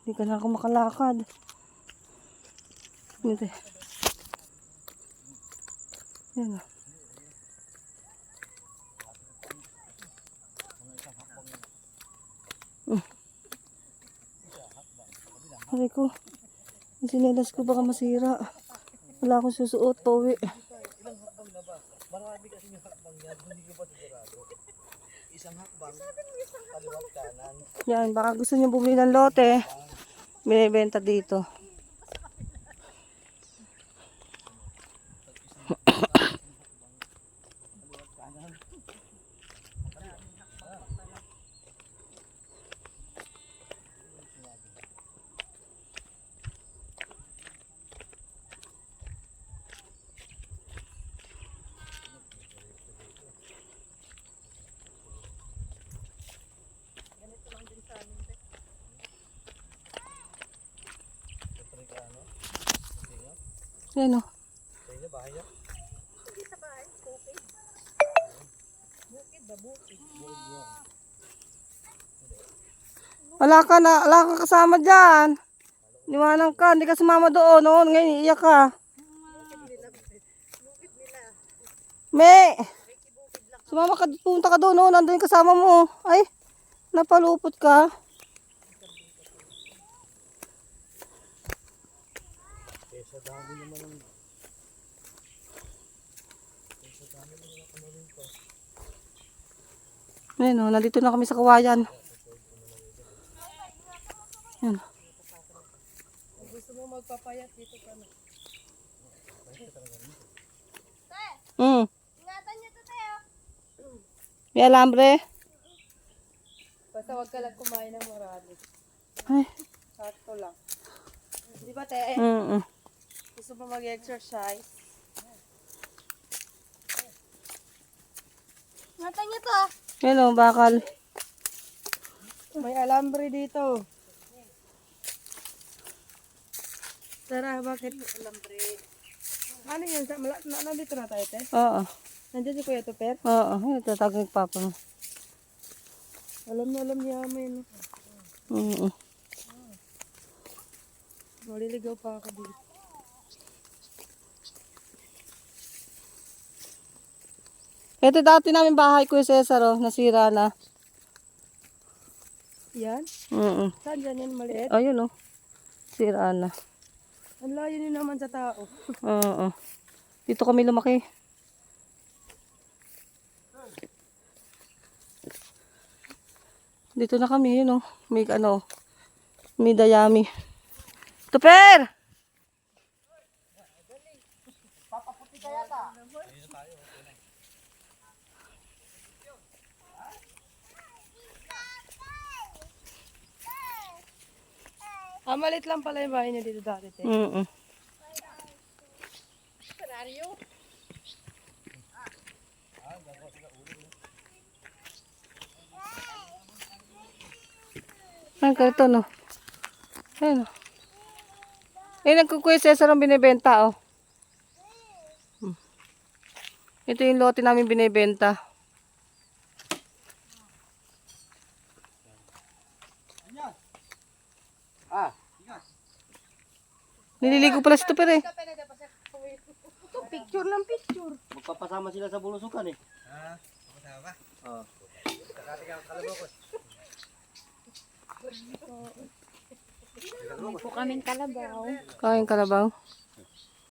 Hindi ka na ako makalakad. Hindi. Yan o. Sabi ko, yung sinelas ko baka masira. Wala akong susuot, pauwi. Marami kasi yung hakbang yan, hindi ko pa sigurado. Isang hakbang, kaliwat kanan. Yan, baka gusto niyo bumili ng lote. Binibenta dito. Yan o. Sa inyo, bahay yan? Hindi sa bahay, bukid. Bukid ba, bukid? Wala ka kasama dyan. Niwanan ka, hindi ka sumama doon. Noon, ngayon iiyak ka. Bukid nila. May! Sumama ka, punta ka doon. Noon, nandun yung kasama mo. Ay, napalupot ka. Sa dami naman ang... Sa dami naman ang ano rin to. Ayan o, nandito na kami sa kawayan. Yan. Kung gusto mo magpapayat dito ka na. Ingatan niyo to, Teo. May alambre. Basta wag ka lang kumain ng marami. Ay. Sakto lang. Di ba, Te? Gusto mo mag-exercise? Ingatan niyo to. Yan o, bakal. May alambre dito. Tara, bakit alambre? Ano yan? Nandito na tayo, Te? Oo. Nandiyan si Kuya Tuper? Oo. Yan, tatagay ng papa mo. Alam na alam niya amin. Maliligaw pa ako dito. Ito dati namin bahay, Kuya Cesar, oh, nasira na. Yan? Saan dyan yan maliit? Ayun, oh. Sira na. Ang layo din naman sa tao. Oo. Dito kami lumaki. Dito na kami, yun, oh. May ano, may dayami. Tuper! Papaputi ka yata. Malit lang pala yung bahay niya dito dati, Te. Scenario? Ang karton, oh. Ayun, oh. Ayun, ang Kuya Cesar ang binibenta, oh. Ito yung lote namin binibenta. Nililigo pala si Tuper, eh. Ito, picture ng picture. Magpapasama sila sa bulusukan eh. Ha? Magpapasama ba? Oo. Kakati ka kalabaw ko. Hindi po kaming kalabaw. Kain kalabaw.